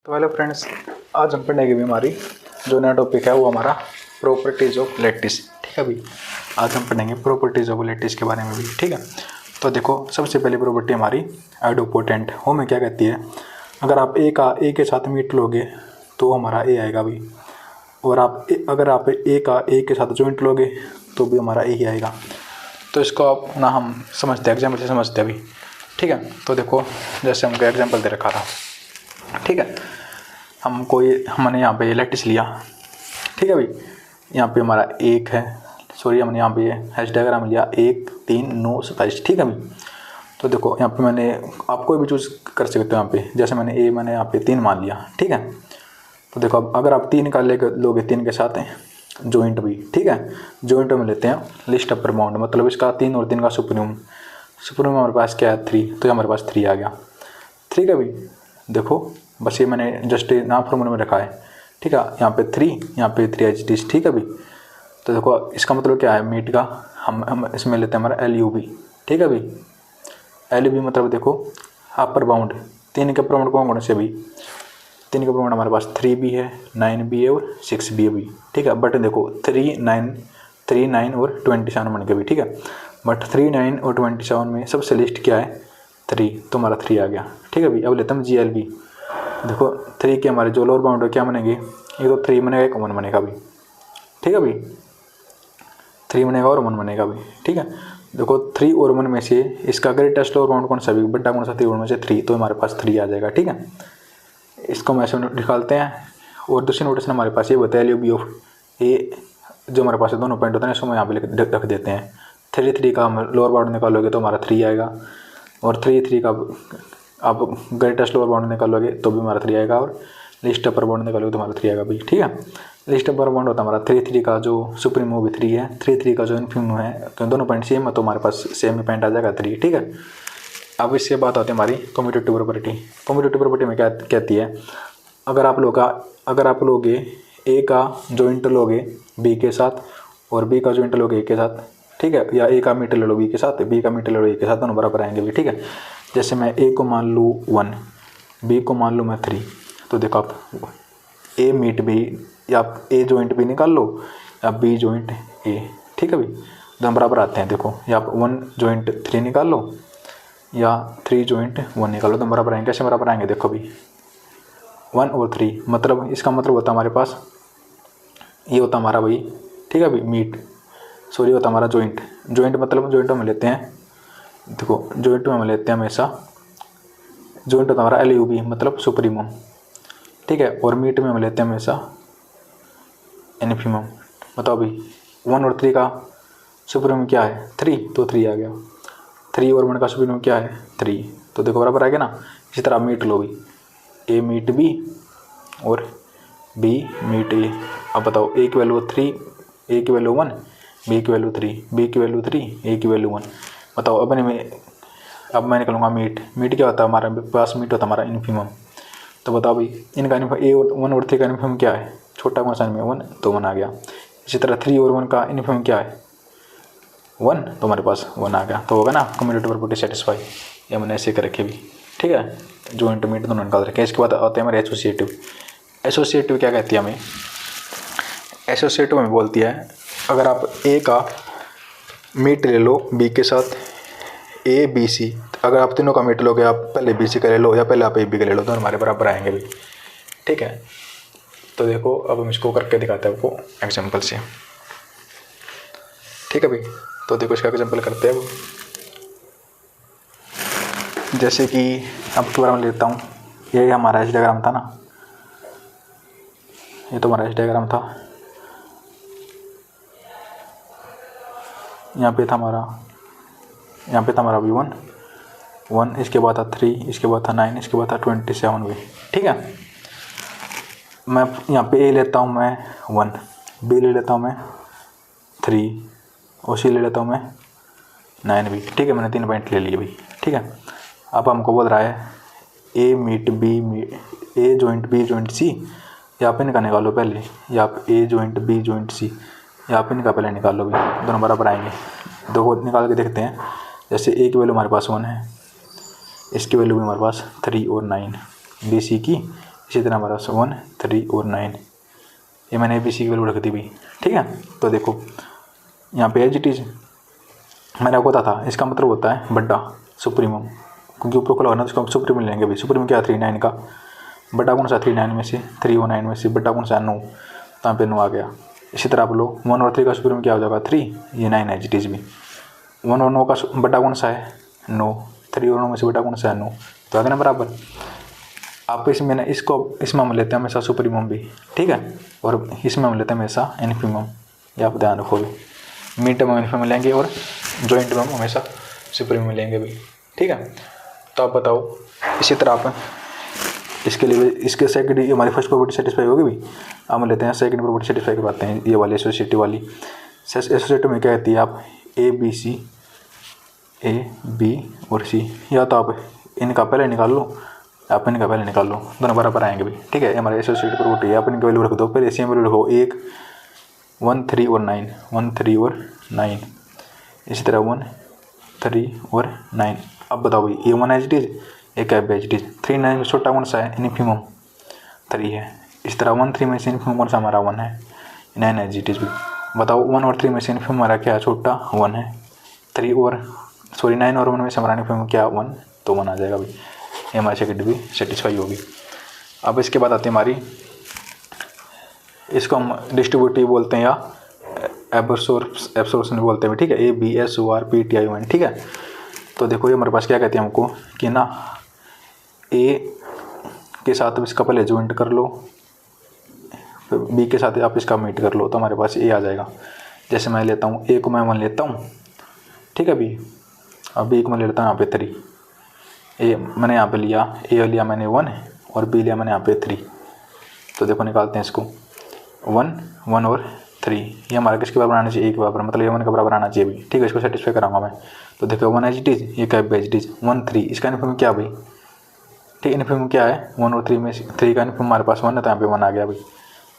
तो hello friends, आज हम पढ़ने की हमारी जो नया टॉपिक है वो हमारा प्रॉपर्टीज ऑफ लैटिस। ठीक है भाई, आज हम पढ़ेंगे प्रॉपर्टीज ऑफ लैटिस के बारे में भी। ठीक है, तो देखो सबसे पहली प्रॉपर्टी हमारी आइडोपोटेंट हो में क्या कहती है, अगर आप ए के साथ मीट लोगे तो हमारा ए आएगा भाई, और अगर आप ए के साथ जॉइंट लोगे तो भी हमारा ए ही आएगा। तो इसको आप ना हम समझते हैं, एग्जाम्पल से समझते हैं अभी। ठीक है, तो देखो जैसे हमको एग्जाम्पल दे रखा था। ठीक है, हमने यहाँ पे लैटिस लिया। ठीक है भाई, यहाँ पे हमारा एक है, सॉरी हमने यहाँ पे हैश डायग्राम लिया 1 3 9 27। ठीक है भाई, तो देखो यहाँ पे मैंने आप कोई भी चूज़ कर सकते हो यहाँ पे, जैसे मैंने यहाँ पे 3 मान लिया। ठीक है, तो देखो अब अगर आप 3 का लोगे 3 के साथ जॉइंट भी। ठीक है, जॉइंट में लेते हैं लिस्ट अपर बाउंड, मतलब इसका 3 और 3 का सुप्रीम हमारे पास क्या है 3, तो हमारे पास 3 आ गया। ठीक है भाई, देखो बस ये मैंने जस्ट ना फॉर्मूले में रखा है। ठीक है, यहाँ पे 3, यहाँ पे 3 एच डी। ठीक है भाई, तो देखो इसका मतलब क्या है मीट का, हम इसमें लेते हैं हमारा एल यू बी। ठीक है भाई, एल यू बी मतलब देखो अपर बाउंड 3 के प्रमाण कौन कौन से भी, 3 के प्रमाण हमारे पास 3 भी है, 9 भी है और 6 भी है भी। ठीक है, बट देखो 3 9 और 27 बन के भी। ठीक है, बट 3 9 और 27 में सबसे लिस्ट क्या है 3, तो हमारा 3 आ गया। ठीक है भाई, अब लेते हैं जी एल बी। देखो 3 के हमारे जो लोअर बाउंड है क्या बनेंगे, ये तो 3 बनेगा, एक 1 बनेगा भाई। ठीक है भाई, 3 बनेगा और 1 बनेगा भाई। ठीक है, देखो 3 और 1 में से इसका ग्रेटेस्ट लोअर बाउंड कौन सा भी, बड़ा कौन सा 3 में से 3, तो हमारे पास 3 आ जाएगा। ठीक है, इसको हम ऐसे निकालते हैं। और दूसरी नोटेशन हमारे पास ये बताया एल यू बी ऑफ ए, जो हमारे पास दोनों पॉइंट होते हैं इसको हम यहाँ पे रख देते हैं। 3 का हम लोअर बाउंड निकालोगे तो हमारा 3 आएगा, और 3 का आप ग्रेटेस्ट लोअर बाउंड निकालोगे तो भी हमारा 3 आएगा, और लिस्ट अपर बाउंड निकालोगे तो हमारा 3 आएगा भाई। ठीक है, लिस्ट अपर बाउंड होता है हमारा 3 का जो सुप्रीम वो भी 3 है, 3 का जो इन्फीम है, तो दोनों पॉइंट सेम है तो हमारे पास सेम ही पॉइंट आ जाएगा 3। ठीक है, अब इससे बात आती है हमारी कम्यूटेटिव प्रॉपर्टी। कम्यूटेटिव प्रॉपर्टी में क्या कहती है, अगर आप लोगे ए का जॉइंट लोगे बी के साथ और बी का जॉइंट लोगे ए के साथ। ठीक है, या ए का मीटर ले लो बी के साथ, बी का मीटर ले लो ए के साथ, दोनों बराबर आएंगे भी। ठीक है, जैसे मैं ए को मान लूँ 1, बी को मान लूँ मैं 3, तो देखो आप ए मीट बी या आप ए जॉइंट बी निकाल लो या बी जॉइंट ए। ठीक है भाई, दोनों बराबर आते हैं। देखो या आप 1 जॉइंट 3 निकाल लो या 3 जॉइंट 1 निकाल लो, दोनों बराबर आएंगे। कैसे बराबर आएंगे देखो भाई, 1 और 3, मतलब इसका मतलब होता है हमारे पास ये होता हमारा भाई। ठीक है भाई, मीट सॉरी होता हमारा जॉइंट मतलब जॉइंट में लेते हैं, देखो जॉइंट में हम लेते हैं हमेशा, जॉइंट होता हमारा एल यू बी मतलब सुप्रीमम। ठीक है, और मीट में हम लेते हैं हमेशा इन्फीमम। बताओ भाई 1 और 3 का सुप्रीमम क्या है 3, तो 3 आ गया। 3 और 1 का सुप्रीमम क्या है 3, तो देखो बराबर आ गया ना। इसी तरह मीट लो भाई, ए मीट बी और बी मीट ए। अब बताओ ए की वैल्यू 3, ए की वैल्यू 1, बी की वैल्यू 3, बी की वैल्यू 3, ए की वैल्यू 1। बताओ अब मैं निकालूंगा मीट क्या होता है हमारे पास, मीट होता है हमारा इन्फीमम। तो बताओ भाई इनका ए और 1 और 3 का इन्फीमम क्या है, छोटा कौन सा में 1, तो 1 आ गया। इसी तरह 3 और 1 का इन्फीमम क्या है 1, तो हमारे पास 1 आ गया। तो होगा ना कम्यूटेटिव प्रॉपर्टी सेटिस्फाई। ये मैंने ऐसे कर रखे भी। ठीक है, जॉइंट मीट दोनों निकाल रखे हैं। इसके बाद आते हैं हमारे एसोसिएटिव क्या कहती है हमें, एसोसिएटिव में बोलती है अगर आप ए का मीट ले लो बी के साथ ए बी सी, अगर आप तीनों का मीट लोगे, आप पहले बी सी का ले लो या पहले आप ए बी का ले लो, दोनों हमारे बराबर आएंगे भी। ठीक है, तो देखो अब हम इसको करके दिखाते हैं आपको एग्जाम्पल से। ठीक है भाई, तो देखो इसका एग्जाम्पल करते हैं। जैसे कि अब दोबारा मैं लेता हूँ, ये हमारा एच डायग्राम था ना, ये तो हमारा एच डायग्राम था, यहाँ पे था हमारा भी 1, इसके बाद था 3, इसके बाद था 9, इसके बाद था 27 भी। ठीक है, मैं यहाँ पे ए लेता हूँ मैं 1, बी ले लेता हूँ मैं 3 और सी ले लेता हूँ मैं 9 भी। ठीक है, मैंने 3 पॉइंट ले लिए भाई। ठीक है, अब हमको बोल रहा है ए meet B a joint B joint सी, या आप इनका निकालो पहले, या आप ए जॉइंट बी जॉइंट सी, या आप इनका पहले निकाल लो भाई, दोनों बराबर आएंगे। देखो निकाल के देखते हैं। जैसे ए की वैल्यू हमारे पास 1 है, इसकी वैल्यू भी हमारे पास 3 और 9, बी सी की, इसी तरह हमारा 1 3 और 9, ये मैंने ABC की वैल्यू रख दी भी, ठीक है। तो देखो यहाँ पे एज इट इज़ मैंने आपको बताया था, इसका मतलब होता है बड़ा सुप्रीमम, क्योंकि ऊपर खुला होना तो उसको हम सुप्रीमम लेंगे भाई। सुप्रीमम क्या 3 9 का बड़ा कौन सा 3 9 में से 3 और 9 में से बड़ा कौन सा 9, तो यहाँ पे 9 आ गया। इसी तरह आप लो 1 और 3 का सुप्रीमम क्या हो जाएगा 3, ये 9 एज इट इज़ भी। 1 और 9 का बड़ा कौन सा है 9, 3 और 9 में से बड़ा कौन सा है 9, तो आगे ना बराबर। आप इसमें ना इसमें हम लेते हैं हमेशा सुप्रीमम भी, ठीक है, और इसमें हम लेते हैं हमेशा इन्फीमम, ये आप ध्यान रखो भी। मिड टर्म में इन्फीमम लेंगे और जॉइंट में हमेशा सुप्रीमम लेंगे भी, ठीक है। तो आप बताओ इसी तरह आप इसके लिए इसके सेकंड हमारी फर्स्ट प्रॉपर्टी सेटिस्फाई होगी भी। अब हम लेते हैं सेकंड प्रॉपर्टी सेटिस्फाई करवाते हैं, ये वाली एसोसिएटिव वाली। एसोसिएटिव में क्या कहती है आप A B और C, या तो आप इनका पहले निकाल लो, आप इनका पहले निकाल लो, दोनों बराबर आएंगे भी, ठीक है। हमारे एसोसिएटिव प्रॉपर्टी है, आप इनकी वैल्यू रख दो, पहले सेम वैल्यू रखो 1 1 3 और 9, 1 3 और 9, इसी तरह 1 3 और 9। अब बताओ भाई ये 1 एज इट इज़, एक है एज इट इज़। 3 9 में छोटा कौन सा है इन्फीमम 3 है। इस तरह 1 3 में से इन्फीमम कौन सा हमारा 1 है, 9 एज इट इज़ भी। बताओ 1 और 3 में से इन्फीमम हमारा क्या है छोटा 1 है, 9 और 1 में से हमारा इन्फीमम क्या 1, तो 1 आ जाएगा भाई। ये हमारी सेकंड भी सेटिस्फाई होगी। अब इसके बाद आती है हमारी, इसको हम डिस्ट्रीब्यूटिव बोलते हैं या एब्सॉर्प्शन बोलते हैं, ठीक है, ABSORPTION, ठीक है। तो देखो ये हमारे पास क्या कहते हैं हमको कि ना A के साथ अब इसका पहले ज्वाइंट कर लो, फिर B के साथ आप इसका मीट कर लो, तो हमारे पास A आ जाएगा। जैसे मैं लेता हूँ A को मैं 1 लेता हूँ, ठीक है B, अब B को मैं ले लेता हूँ यहाँ पे 3, A मैंने यहाँ पे लिया, A लिया मैंने 1 और B लिया मैंने यहाँ पे 3। तो देखो निकालते हैं इसको 1 1 और 3, ये हमारा किसके बराबर आना चाहिए, 1 के बराबर, मतलब ये 1 के बराबर आना चाहिए भी, ठीक है। इसको सेटिस्फाई कराऊंगा मैं। तो देखो 1 एज इट इज़, ये क्या है एज इट इज़ 1 3, इसका इन्फीमम क्या भाई, ठीक, इन्फीमम क्या है 1 और 3 में 3 का इन्फीमम हमारे पास 1 है, तो यहाँ पे 1 आ गया भाई,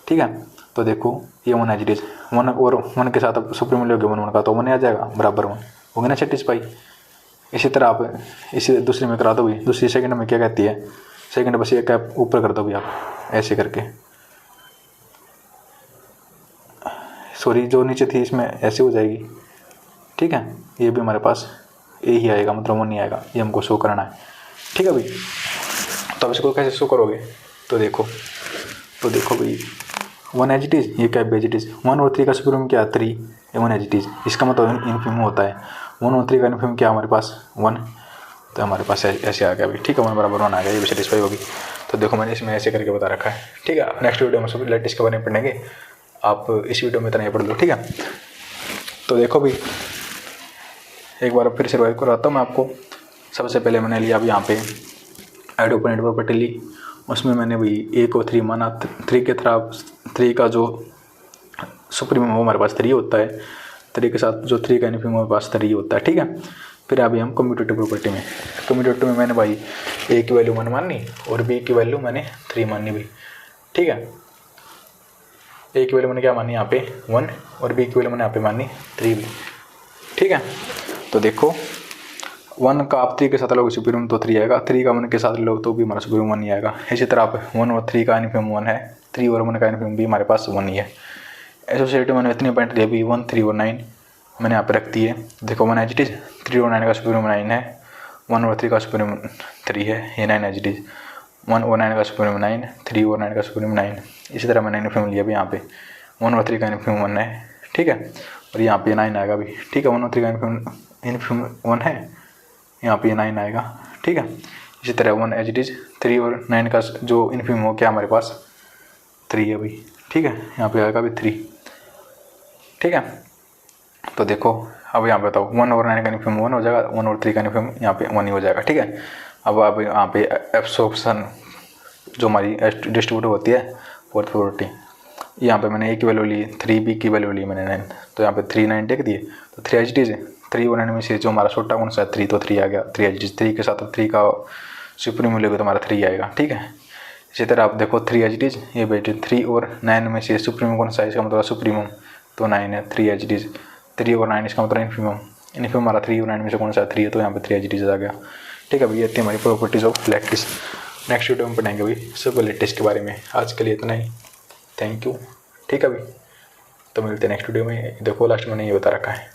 ठीक है। तो देखो ये 1 एज इट इज़, 1 और 1 के साथ अब सुप्रीमम लोगे 1 1 का, तो 1 आ जाएगा बराबर 1, हो गया ना सेटिस्फाई। इसी तरह आप इसी दूसरी में करा दो भाई। दूसरी सेकंड में क्या कहती है, सेकंड बस एक कैप ऊपर कर दो भाई आप ऐसे करके, सॉरी जो नीचे थी इसमें ऐसे हो जाएगी, ठीक है। ये भी हमारे पास ए ही आएगा, मतलब 1 नहीं आएगा, ये हमको शो करना है, ठीक है भाई। तो अब इसको कैसे शो करोगे, तो देखो भाई 1 एज इट इज़, ये क्या एज इट इज़, 1 और 3 का सुप्रीमम क्या 3, ये 1 एज इट इज़, इसका मतलब इन्फीमम होता है 1 और 3 का इन्फीमम क्या हमारे पास 1, तो हमारे पास ऐसे आ गया भाई, ठीक है, 1 बराबर 1 आ गया, ये भी सेटिस्फाई होगी। तो देखो मैंने इसमें ऐसे करके बता रखा है, ठीक है। नेक्स्ट वीडियो में सब लेटेस्ट के बारे में पढ़ेंगे, आप इस वीडियो में इतना ही पढ़ लो, ठीक है। तो देखो भाई एक बार फिर से रिवाइव कराता हूँ मैं आपको। सबसे पहले मैंने लिया अब यहाँ पे ऐड ओपन प्रॉपर्टी ली, उसमें मैंने भाई A को 3 माना, 3 के तरफ 3 का जो सुप्रीमम वो हमारे पास 3 होता है, 3 के साथ जो 3 का इन्फीमम हमारे पास 3 होता है, ठीक है। फिर अभी हम कम्यूटेटिव प्रॉपर्टी में मैंने भाई A की वैल्यू 1 मानी और B की वैल्यू मैंने 3 मानी भी, ठीक है। A की वैल्यू मैंने क्या मानी यहाँ पे 1 और B की वैल्यू मैंने यहाँ पे मानी 3 भी, ठीक है। तो देखो 1 का आप 3 के साथ लोगे सुप्रीमम तो 3 आएगा, 3 का 1 के साथ लो तो भी हमारा सुप्रीमम 1 नहीं आएगा। इसी तरह आप 1 और 3 का इन्फीमम 1 है, 3 और 1 का इन्फीमम भी हमारे पास 1 ही है। एसोसिएटिव मैंने इतने पॉइंट दिए भी 1 3 और 9 मैंने यहाँ पे रख दिए। देखो 1 एज इट इज़, 3 और 9 का सुप्रीमम 9 है, 1 और 3 का सुप्रीमम 3 है, ये 9 एज इट इज़, 1 और 9 का सुप्रीमम 9, 3 और 9 का सुप्रीमम 9। इसी तरह मैंने इन्फीमम लिया भी यहाँ पे 1 और 3 का इन्फीमम 1 है, ठीक है, और यहाँ पे 9 आएगा भी, ठीक है। 1 और 3 का इन्फीमम 1 है, यहाँ पे 9 आएगा, ठीक है। इसी तरह 1 एज इट इज़, 3 और 9 का जो इन्फीमम हो क्या हमारे पास 3 है भाई, ठीक है, यहाँ पे आएगा भी 3, ठीक है। तो देखो अब यहाँ पे बताओ 1 और 9 का इन्फीमम 1 हो जाएगा, 1 और 3 का इन्फीमम यहाँ पे 1 ही हो जाएगा, ठीक है। अब यहाँ पे एब्सॉर्प्शन जो हमारी डिस्ट्रीब्यूटिव होती है फोर्थ प्रॉपर्टी, यहाँ पे मैंने A की वैल्यू ली 3, B की वैल्यू ली मैंने 9, तो यहाँ पे 3 9 टेक दिए, तो 3 एच डी है, 3 और 9 में से जो हमारा छोटा कौन सा है 3, तो 3 आ गया, 3 एच डी, 3 के साथ 3 का सुप्रीमम लेगा तो हमारा 3 आएगा, ठीक है। इसी तरह आप देखो 3 एच डी, ये बेटे 3 और 9 में से सुप्रीमम कौन सा है, इसका मतलब सुप्रीमम तो 9 है, 3 एच डी, 3 और 9 इसका मतलब इन्फीमम हमारा 3 और 9 में से कौन सा 3 है, तो यहाँ पे 3 एच डी आ गया, ठीक है भैया। इतनी हमारी properties of lattice. Next video में पढ़ेंगे अभी सुपर लेटेस्ट के बारे में। आज के लिए इतना ही, थैंक यू। ठीक है अभी तो मिलते हैं नेक्स्ट वीडियो में। देखो लास्ट में मैंने ये बता रखा है।